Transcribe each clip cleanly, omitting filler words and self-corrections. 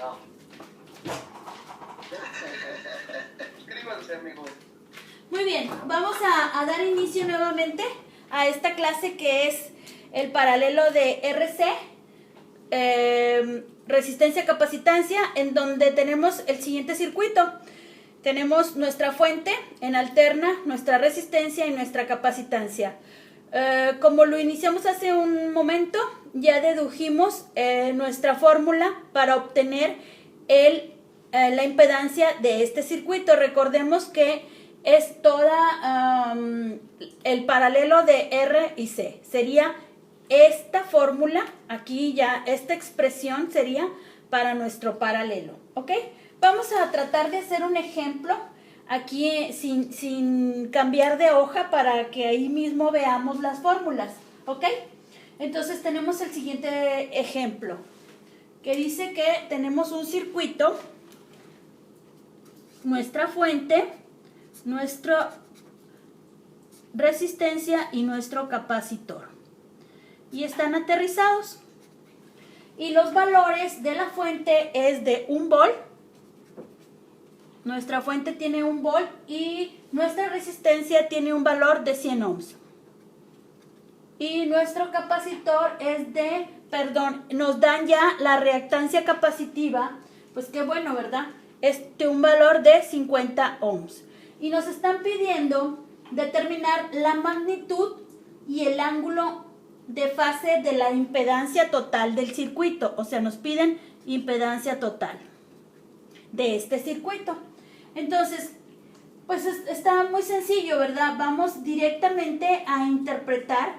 No. Escríbanse, amigos. Muy bien, vamos a dar inicio nuevamente a esta clase que es el paralelo de RC, resistencia capacitancia, en donde tenemos el siguiente circuito. Tenemos nuestra fuente en alterna, nuestra resistencia y nuestra capacitancia. Como lo iniciamos hace un momento, ya dedujimos nuestra fórmula para obtener la impedancia de este circuito. Recordemos que es toda el paralelo de R y C. Sería esta fórmula, aquí ya esta expresión sería para nuestro paralelo, ¿ok? Vamos a tratar de hacer un ejemplo aquí sin cambiar de hoja para que ahí mismo veamos las fórmulas, ¿ok? Entonces tenemos el siguiente ejemplo que dice que tenemos un circuito, nuestra fuente, nuestra resistencia y nuestro capacitor, y están aterrizados, y los valores de la fuente es de 1 volt. Nuestra fuente tiene 1 volt y nuestra resistencia tiene un valor de 100 ohms. Y nuestro capacitor es de, nos dan ya la reactancia capacitiva, pues qué bueno, ¿verdad? Es de un valor de 50 ohms. Y nos están pidiendo determinar la magnitud y el ángulo de fase de la impedancia total del circuito. O sea, nos piden impedancia total de este circuito. Entonces, pues está muy sencillo, ¿verdad? Vamos directamente a interpretar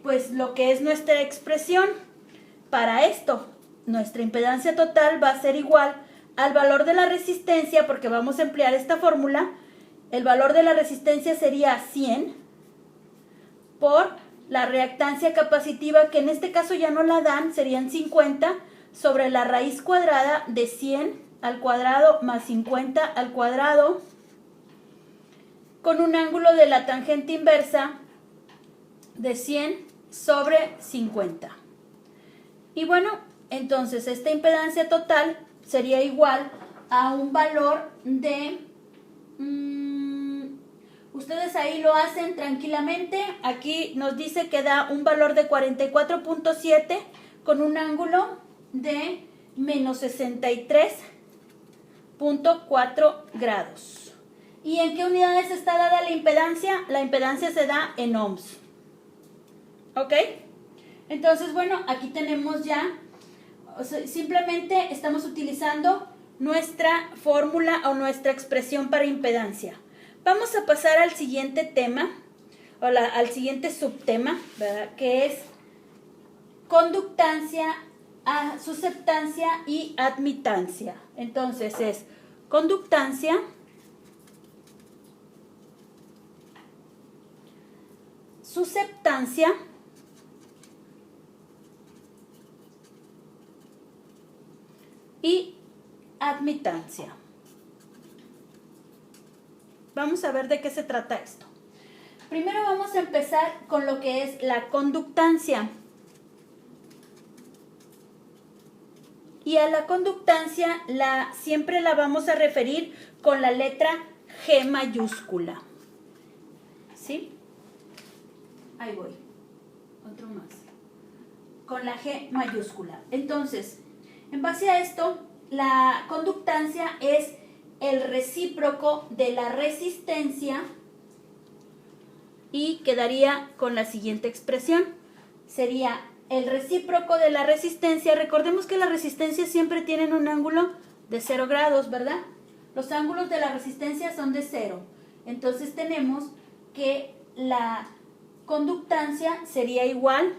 pues lo que es nuestra expresión. Para esto, nuestra impedancia total va a ser igual al valor de la resistencia, porque vamos a emplear esta fórmula. El valor de la resistencia sería 100 por la reactancia capacitiva, que en este caso ya no la dan, serían 50 sobre la raíz cuadrada de 100 al cuadrado más 50 al cuadrado, con un ángulo de la tangente inversa de 100 sobre 50. Y bueno, entonces esta impedancia total sería igual a un valor de, ustedes ahí lo hacen tranquilamente, aquí nos dice que da un valor de 44.7 con un ángulo de menos 63.4 grados. ¿Y en qué unidades está dada la impedancia? La impedancia se da en ohms. ¿Ok? Entonces, bueno, aquí tenemos ya, o sea, simplemente estamos utilizando nuestra fórmula o nuestra expresión para impedancia. Vamos a pasar al siguiente tema, al siguiente subtema, ¿verdad? Que es conductancia, susceptancia y admitancia. Entonces es conductancia, susceptancia y admitancia. Vamos a ver de qué se trata esto. Primero vamos a empezar con lo que es la conductancia. Y a la conductancia siempre la vamos a referir con la letra G mayúscula. ¿Sí? Ahí voy. Otro más. Con la G mayúscula. Entonces, en base a esto, la conductancia es el recíproco de la resistencia y quedaría con la siguiente expresión. Sería el recíproco de la resistencia. Recordemos que la resistencia siempre tienen un ángulo de 0 grados, ¿verdad? Los ángulos de la resistencia son de 0. Entonces tenemos que la conductancia sería igual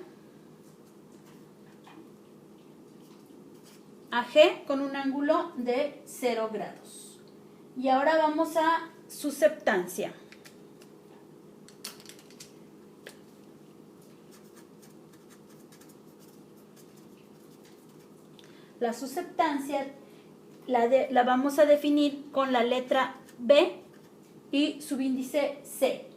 a G con un ángulo de 0 grados. Y ahora vamos a susceptancia. La susceptancia la vamos a definir con la letra B y subíndice C.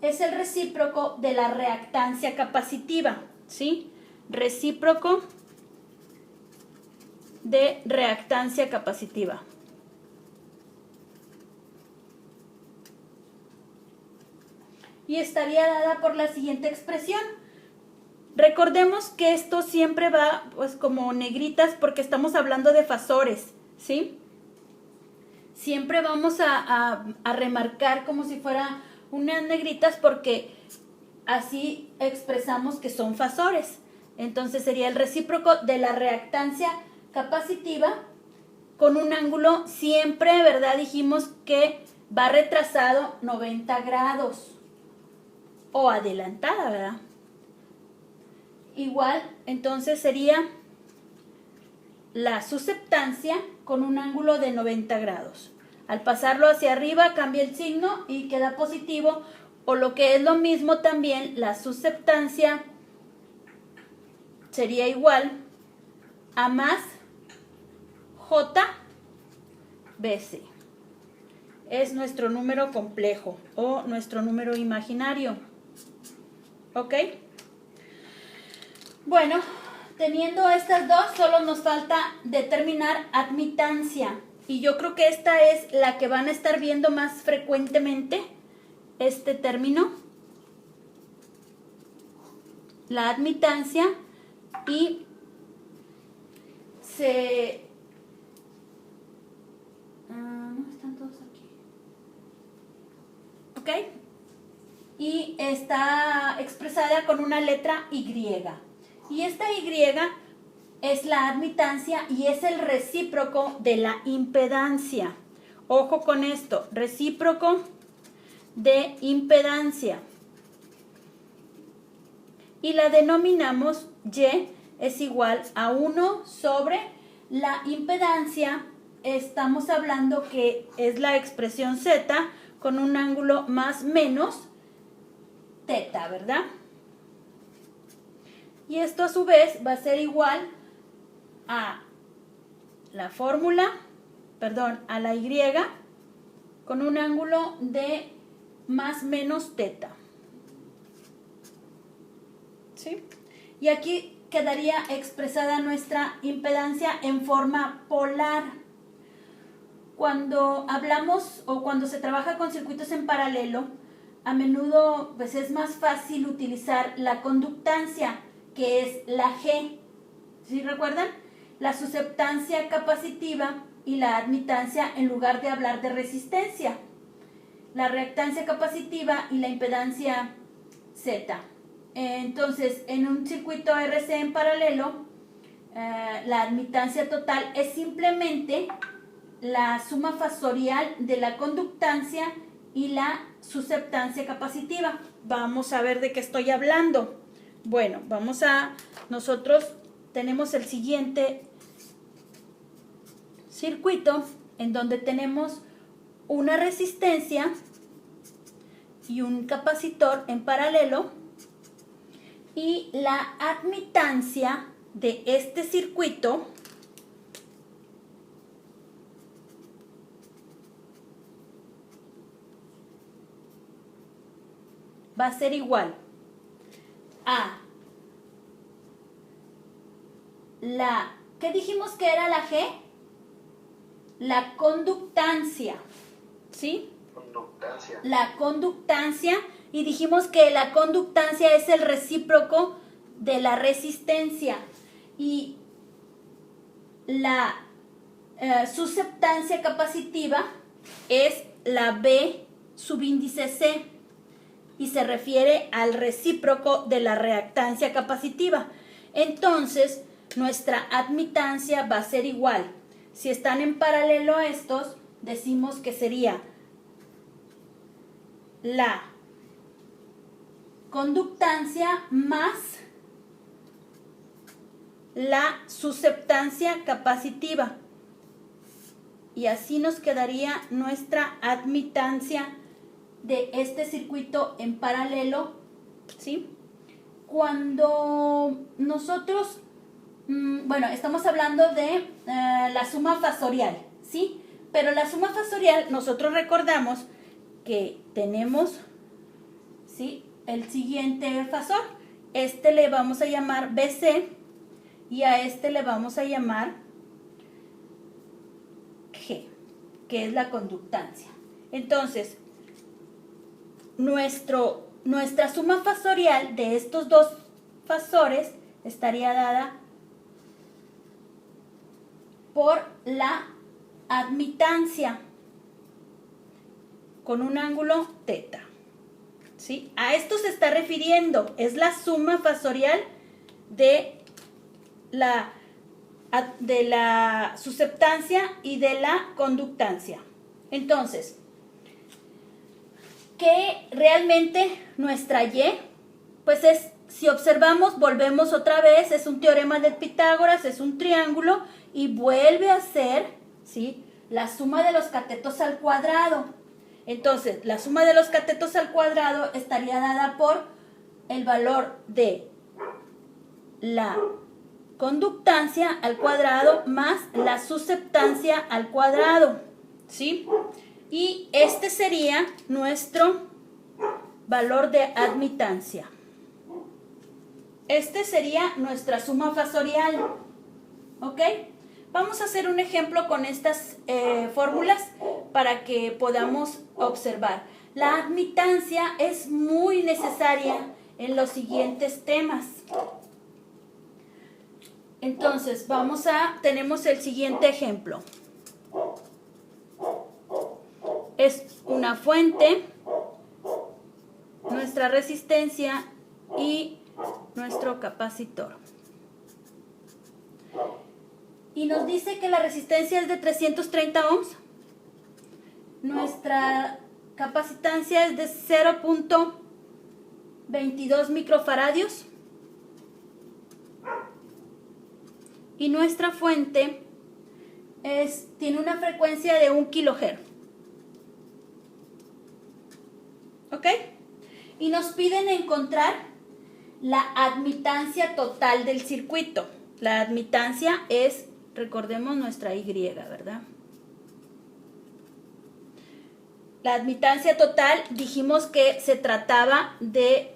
Es el recíproco de la reactancia capacitiva, ¿sí? Recíproco de reactancia capacitiva. Y estaría dada por la siguiente expresión. Recordemos que esto siempre va pues como negritas porque estamos hablando de fasores, ¿sí? Siempre vamos a remarcar como si fuera unas negritas porque así expresamos que son fasores. Entonces sería el recíproco de la reactancia capacitiva con un ángulo siempre, ¿verdad? Dijimos que va retrasado 90 grados o adelantada, ¿verdad? Igual, entonces sería la susceptancia con un ángulo de 90 grados. Al pasarlo hacia arriba cambia el signo y queda positivo, o lo que es lo mismo también, la susceptancia sería igual a más JBC. Es nuestro número complejo o nuestro número imaginario. ¿Ok? Bueno, teniendo estas dos, solo nos falta determinar admitancia. Y yo creo que esta es la que van a estar viendo más frecuentemente, este término. La admitancia y no están todos aquí. ¿Ok? Y está expresada con una letra Y. Y esta Y es la admitancia y es el recíproco de la impedancia. Ojo con esto, recíproco de impedancia. Y la denominamos Y es igual a 1 sobre la impedancia. Estamos hablando que es la expresión Z con un ángulo más menos teta, ¿verdad? Y esto a su vez va a ser igual a la fórmula, a la Y con un ángulo de más menos teta. ¿Sí? Y aquí quedaría expresada nuestra impedancia en forma polar. Cuando hablamos o cuando se trabaja con circuitos en paralelo, a menudo pues es más fácil utilizar la conductancia, que es la G. ¿Sí recuerdan? La susceptancia capacitiva y la admitancia en lugar de hablar de resistencia. La reactancia capacitiva y la impedancia Z. Entonces, en un circuito RC en paralelo, la admitancia total es simplemente la suma fasorial de la conductancia y la susceptancia capacitiva. Vamos a ver de qué estoy hablando. Bueno, nosotros tenemos el siguiente circuito en donde tenemos una resistencia y un capacitor en paralelo, y la admitancia de este circuito va a ser igual a ¿qué dijimos que era la G? La conductancia, ¿sí? Conductancia. La conductancia, y dijimos que la conductancia es el recíproco de la resistencia, y la susceptancia capacitiva es la B subíndice C, y se refiere al recíproco de la reactancia capacitiva. Entonces, nuestra admitancia va a ser igual. Si están en paralelo estos, decimos que sería la conductancia más la susceptancia capacitiva. Y así nos quedaría nuestra admitancia de este circuito en paralelo, ¿sí? Cuando nosotros, estamos hablando de la suma fasorial, ¿sí? Pero la suma fasorial, nosotros recordamos que tenemos, ¿sí?, el siguiente fasor. Este le vamos a llamar BC y a este le vamos a llamar que es la conductancia. Entonces, nuestra suma fasorial de estos dos fasores estaría dada por la admitancia con un ángulo θ. ¿Sí? A esto se está refiriendo, es la suma fasorial de la susceptancia y de la conductancia. Entonces, ¿qué realmente nuestra Y? Pues es, si observamos, volvemos otra vez, es un teorema de Pitágoras, es un triángulo y vuelve a ser, ¿sí?, la suma de los catetos al cuadrado. Entonces, la suma de los catetos al cuadrado estaría dada por el valor de la conductancia al cuadrado más la susceptancia al cuadrado, ¿sí? Y este sería nuestro valor de admitancia. Este sería nuestra suma fasorial, ¿ok? Vamos a hacer un ejemplo con estas fórmulas para que podamos observar. La admitancia es muy necesaria en los siguientes temas. Entonces, tenemos el siguiente ejemplo. Es una fuente, nuestra resistencia y nuestro capacitor. Y nos dice que la resistencia es de 330 ohms. Nuestra capacitancia es de 0.22 microfaradios. Y nuestra fuente tiene una frecuencia de 1 kilohertz. ¿Ok? Y nos piden encontrar la admitancia total del circuito. La admitancia es, recordemos, nuestra Y, ¿verdad? La admitancia total, dijimos que se trataba de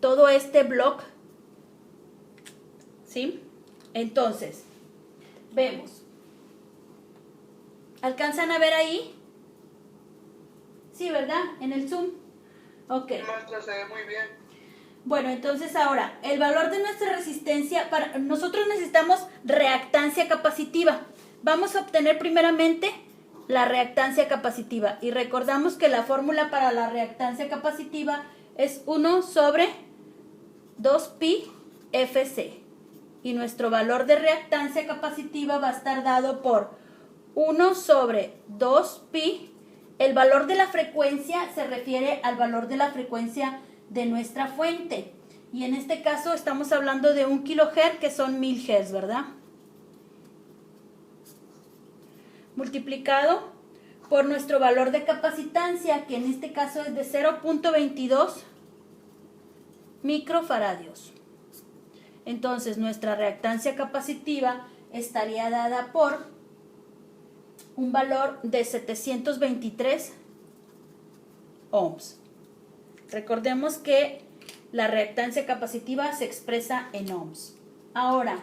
todo este bloque, ¿sí? Entonces, vemos. ¿Alcanzan a ver ahí? Sí, ¿verdad? En el Zoom. Ok. Maestra, se ve muy bien. Bueno, entonces ahora, el valor de nuestra resistencia, nosotros necesitamos reactancia capacitiva. Vamos a obtener primeramente la reactancia capacitiva. Y recordamos que la fórmula para la reactancia capacitiva es 1 sobre 2pi Fc. Y nuestro valor de reactancia capacitiva va a estar dado por 1 sobre 2pi. El valor de la frecuencia se refiere al valor de la frecuencia de nuestra fuente. Y en este caso estamos hablando de 1 kilohertz, que son 1000 Hz, ¿verdad? Multiplicado por nuestro valor de capacitancia, que en este caso es de 0.22 microfaradios. Entonces, nuestra reactancia capacitiva estaría dada por un valor de 723 ohms. Recordemos que la reactancia capacitiva se expresa en ohms. Ahora,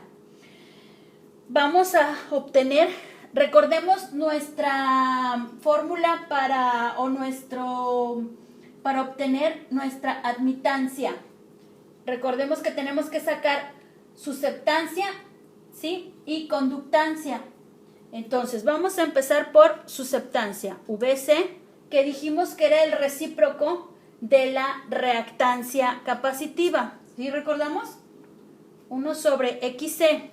vamos a obtener, recordemos nuestra fórmula para obtener nuestra admitancia. Recordemos que tenemos que sacar susceptancia, ¿sí?, y conductancia. Entonces, vamos a empezar por susceptancia, VC, que dijimos que era el recíproco de la reactancia capacitiva. ¿Sí recordamos? 1 sobre XC.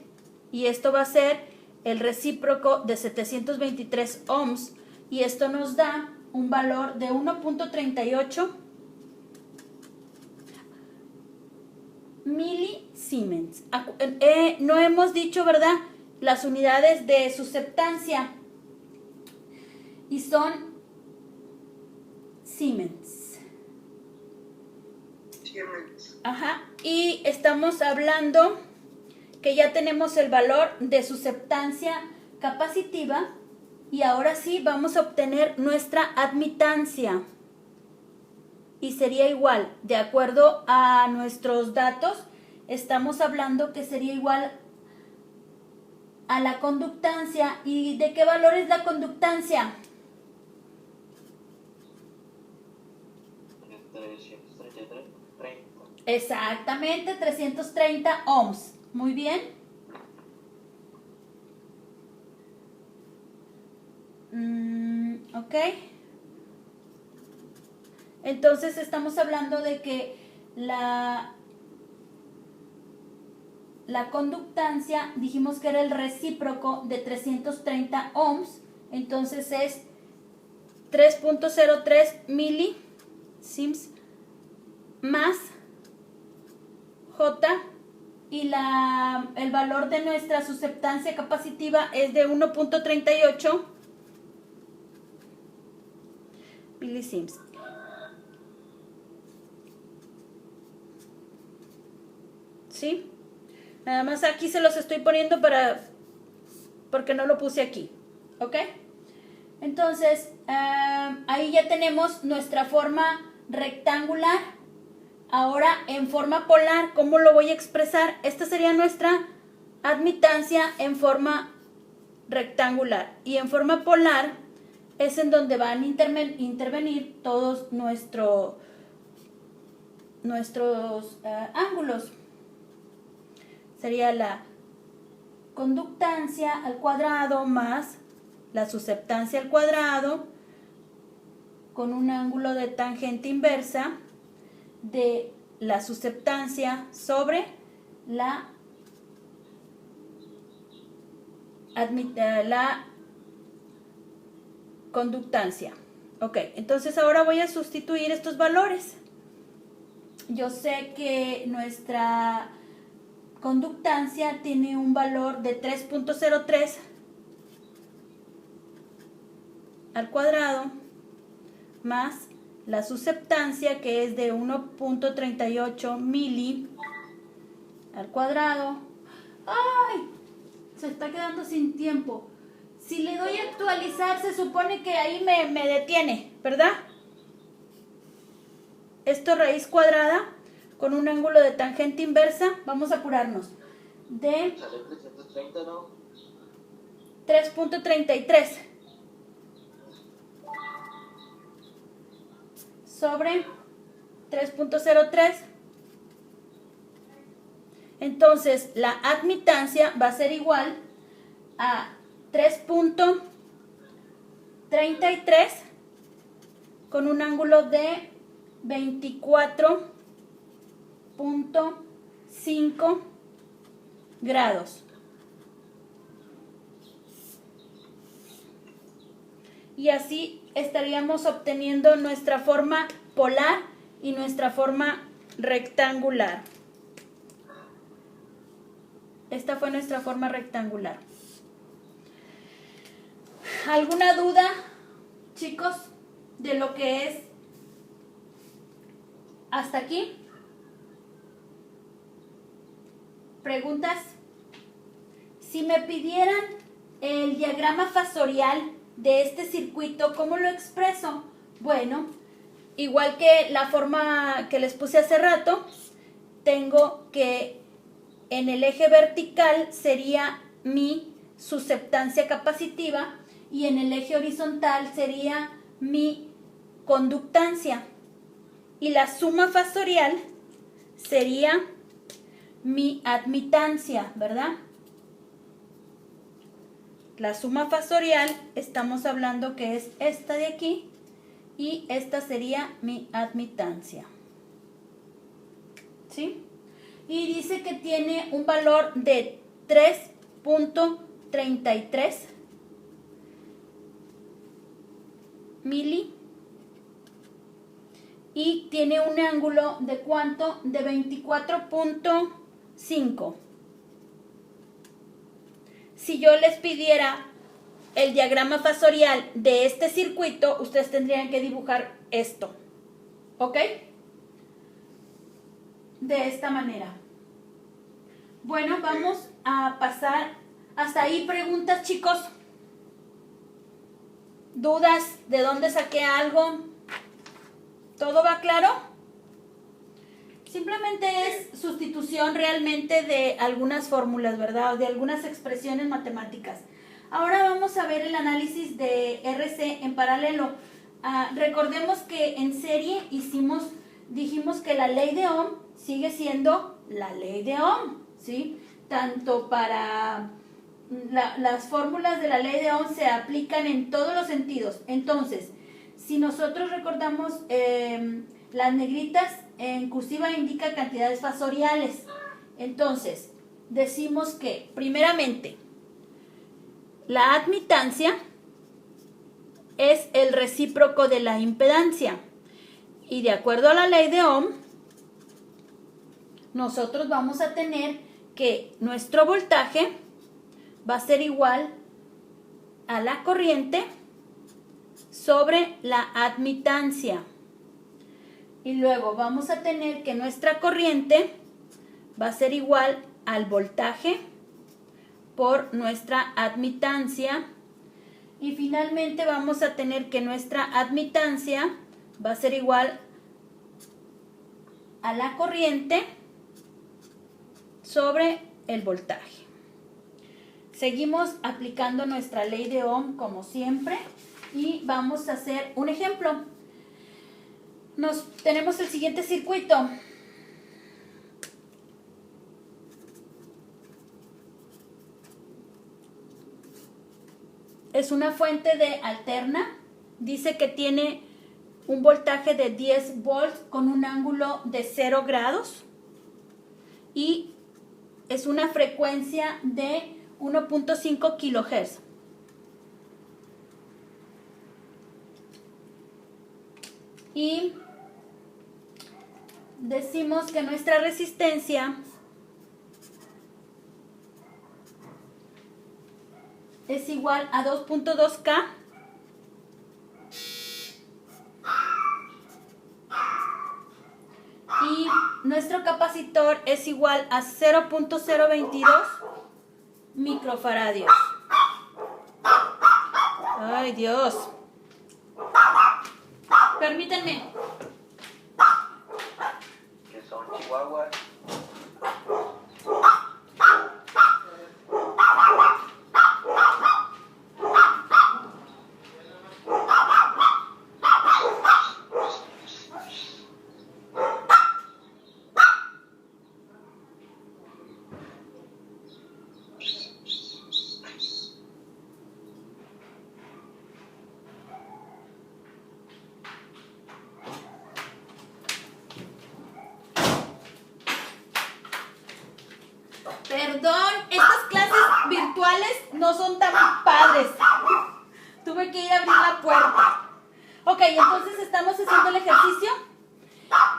Y esto va a ser el recíproco de 723 ohms. Y esto nos da un valor de 1.38 milisiemens. No hemos dicho, ¿verdad?, las unidades de susceptancia. Y son Siemens. Ajá. Y estamos hablando que ya tenemos el valor de susceptancia capacitiva. Y ahora sí vamos a obtener nuestra admitancia. Y sería igual, de acuerdo a nuestros datos, estamos hablando que sería igual a la conductancia. ¿Y de qué valor es la conductancia? 333, 30. Exactamente, 330 ohms. Muy bien. Ok. Entonces estamos hablando de que la conductancia, dijimos que era el recíproco de 330 ohms, entonces es 3.03 milisiemens más J, y el valor de nuestra susceptancia capacitiva es de 1.38 milisiemens. ¿Sí? Nada más aquí se los estoy poniendo porque no lo puse aquí. ¿Ok? Entonces, ahí ya tenemos nuestra forma rectangular. Ahora, en forma polar, ¿cómo lo voy a expresar? Esta sería nuestra admitancia en forma rectangular. Y en forma polar es en donde van a intervenir todos nuestros ángulos. Sería la conductancia al cuadrado más la susceptancia al cuadrado con un ángulo de tangente inversa de la susceptancia sobre la conductancia. Ok, entonces ahora voy a sustituir estos valores. Yo sé que nuestra conductancia tiene un valor de 3.03 al cuadrado más la susceptancia, que es de 1.38 mili al cuadrado. ¡Ay! Se está quedando sin tiempo. Si le doy a actualizar, se supone que ahí me detiene, ¿verdad? Esto raíz cuadrada con un ángulo de tangente inversa. Vamos a apurarnos. De Sale 330, ¿no? 3.33 sobre 3.03. Entonces, la admitancia va a ser igual a 3.33 con un ángulo de 24.5 grados. Y así estaríamos obteniendo nuestra forma polar y nuestra forma rectangular. Esta fue nuestra forma rectangular. ¿Alguna duda, chicos, de lo que es hasta aquí? ¿Preguntas? Si me pidieran el diagrama fasorial de este circuito, ¿cómo lo expreso? Bueno, igual que la forma que les puse hace rato, tengo que en el eje vertical sería mi susceptancia capacitiva y en el eje horizontal sería mi conductancia. Y la suma fasorial sería mi admitancia, ¿verdad? La suma fasorial estamos hablando que es esta de aquí y esta sería mi admitancia. ¿Sí? Y dice que tiene un valor de 3.33 mili y tiene un ángulo de ¿cuánto? De 24.5. Si yo les pidiera el diagrama fasorial de este circuito, ustedes tendrían que dibujar esto. ¿Ok? De esta manera. Bueno, vamos a pasar hasta ahí. ¿Preguntas, chicos? ¿Dudas? ¿De dónde saqué algo? ¿Todo va claro? Simplemente es sustitución realmente de algunas fórmulas, ¿verdad? O de algunas expresiones matemáticas. Ahora vamos a ver el análisis de RC en paralelo. Recordemos que en serie dijimos que la ley de Ohm sigue siendo la ley de Ohm, ¿sí? Tanto para las fórmulas de la ley de Ohm se aplican en todos los sentidos. Entonces, si nosotros recordamos, las negritas en cursiva indica cantidades fasoriales. Entonces, decimos que, primeramente, la admitancia es el recíproco de la impedancia. Y de acuerdo a la ley de Ohm, nosotros vamos a tener que nuestro voltaje va a ser igual a la corriente sobre la admitancia. Y luego vamos a tener que nuestra corriente va a ser igual al voltaje por nuestra admitancia. Y finalmente vamos a tener que nuestra admitancia va a ser igual a la corriente sobre el voltaje. Seguimos aplicando nuestra ley de Ohm como siempre y vamos a hacer un ejemplo. Tenemos el siguiente circuito. Es una fuente de alterna. Dice que tiene un voltaje de 10 volts con un ángulo de 0 grados. Y es una frecuencia de 1.5 kilohertz. Y decimos que nuestra resistencia es igual a 2.2K y nuestro capacitor es igual a 0.022 microfaradios. Ay, Dios. Permítanme. Que son chihuahuas. Perdón, estas clases virtuales no son tan padres. Tuve que ir a abrir la puerta. Ok, entonces estamos haciendo el ejercicio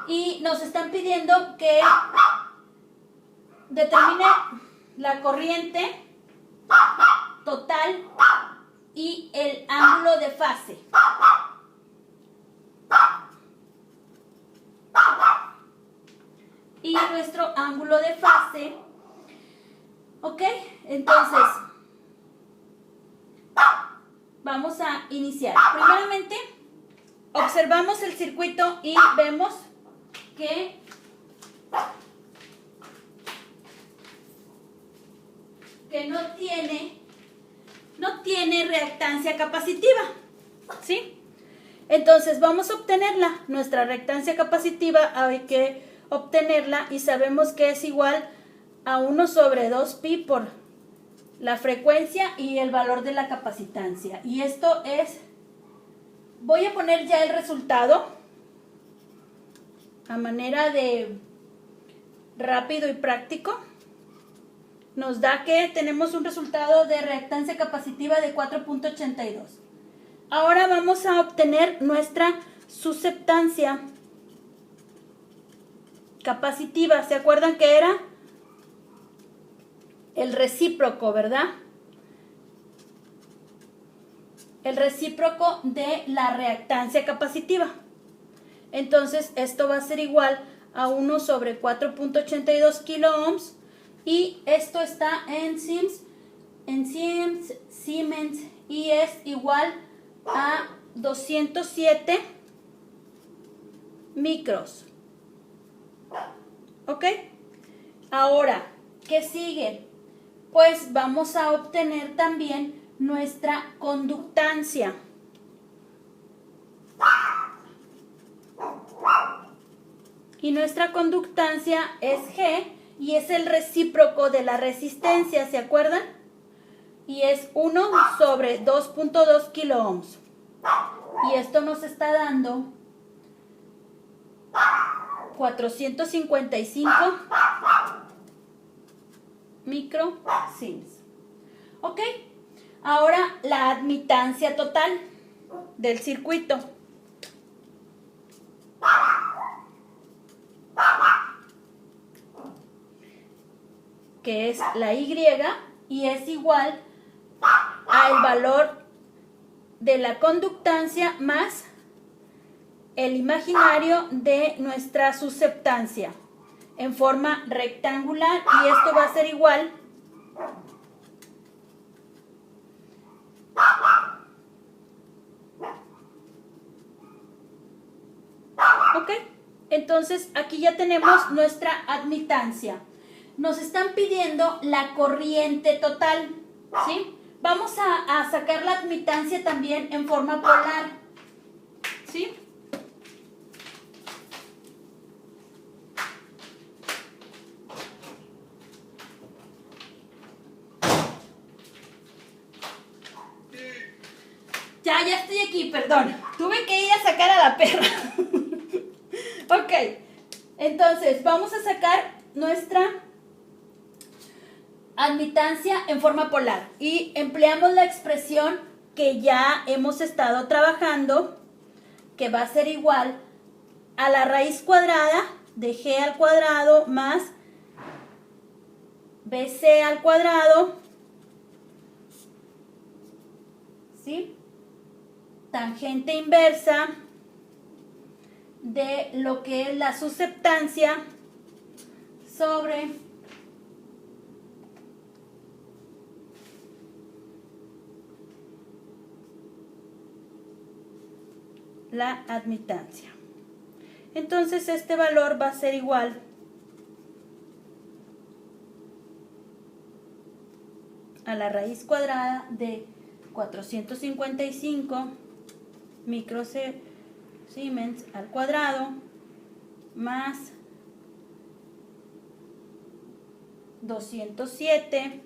y nos están pidiendo que determine la corriente total y el ángulo de fase. Y nuestro ángulo de fase. Ok, entonces vamos a iniciar. Primeramente, observamos el circuito y vemos que no tiene reactancia capacitiva, ¿sí? Entonces vamos a obtenerla. Nuestra reactancia capacitiva hay que obtenerla y sabemos que es igual a 1 sobre 2pi por la frecuencia y el valor de la capacitancia. Y esto es, voy a poner ya el resultado a manera de rápido y práctico. Nos da que tenemos un resultado de reactancia capacitiva de 4.82. Ahora vamos a obtener nuestra susceptancia capacitiva. ¿Se acuerdan que era el recíproco, verdad? El recíproco de la reactancia capacitiva. Entonces, esto va a ser igual a 1 sobre 4.82 kiloohms. Y esto está en Siemens y es igual a 207 micros. ¿Ok? Ahora, ¿qué sigue? Pues vamos a obtener también nuestra conductancia. Y nuestra conductancia es G y es el recíproco de la resistencia, ¿se acuerdan? Y es 1 sobre 2.2 kiloohms. Y esto nos está dando 455 microsiemens. ¿Ok? Ahora la admitancia total del circuito. Que es la Y y es igual al valor de la conductancia más el imaginario de nuestra susceptancia en forma rectangular, y esto va a ser igual ¿ok? Entonces aquí ya tenemos nuestra admitancia. Nos están pidiendo la corriente total, ¿sí? Vamos a sacar la admitancia también en forma polar, ¿sí? Ya estoy aquí, perdón. Tuve que ir a sacar a la perra. Ok, entonces vamos a sacar nuestra admitancia en forma polar y empleamos la expresión que ya hemos estado trabajando, que va a ser igual a la raíz cuadrada de G al cuadrado más BC al cuadrado, ¿sí? Tangente inversa de lo que es la susceptancia sobre la admitancia. Entonces este valor va a ser igual a la raíz cuadrada de 455 microsiemens al cuadrado más 207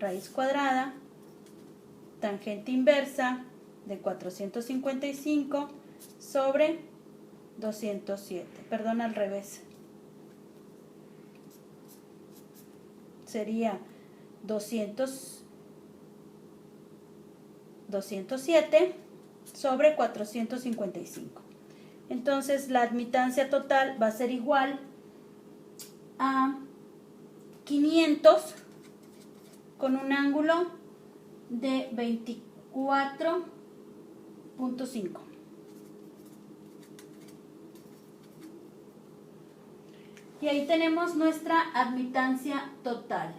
raíz cuadrada tangente inversa de 455 sobre 207. Perdón, al revés. Sería 207 sobre 455. Entonces la admitancia total va a ser igual a 500 con un ángulo de 24.5. Y ahí tenemos nuestra admitancia total.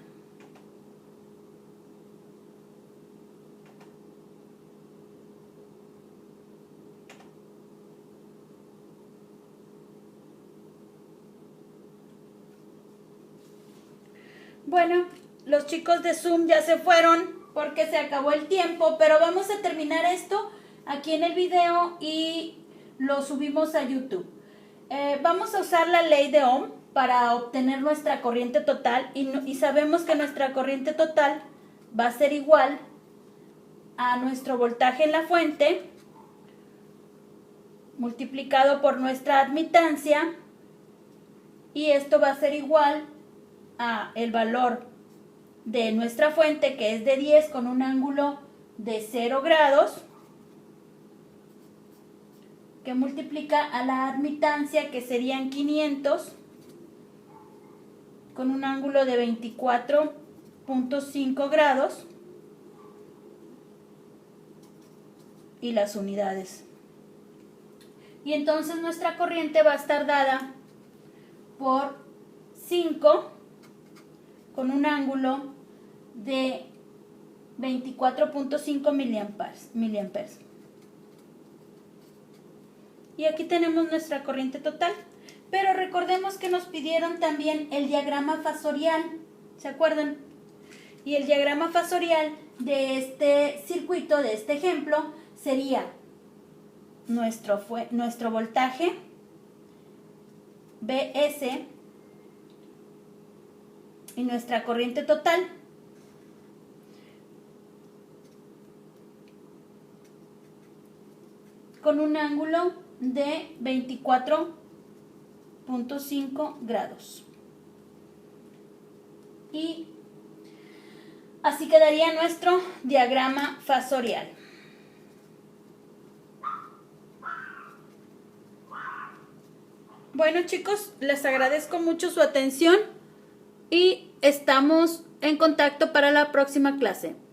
Bueno, los chicos de Zoom ya se fueron porque se acabó el tiempo, pero vamos a terminar esto aquí en el video y lo subimos a YouTube. Vamos a usar la ley de Ohm para obtener nuestra corriente total y sabemos que nuestra corriente total va a ser igual a nuestro voltaje en la fuente multiplicado por nuestra admitancia, y esto va a ser igual a el valor de nuestra fuente, que es de 10 con un ángulo de 0 grados, que multiplica a la admitancia, que serían 500 con un ángulo de 24.5 grados, y las unidades. Y entonces nuestra corriente va a estar dada por 5 con un ángulo de 24.5 miliamperes. Y aquí tenemos nuestra corriente total. Pero recordemos que nos pidieron también el diagrama fasorial. ¿Se acuerdan? Y el diagrama fasorial de este circuito, de este ejemplo, sería nuestro voltaje Vs y nuestra corriente total. Con un ángulo de 24.5 grados. Y así quedaría nuestro diagrama fasorial. Bueno, chicos, les agradezco mucho su atención y estamos en contacto para la próxima clase.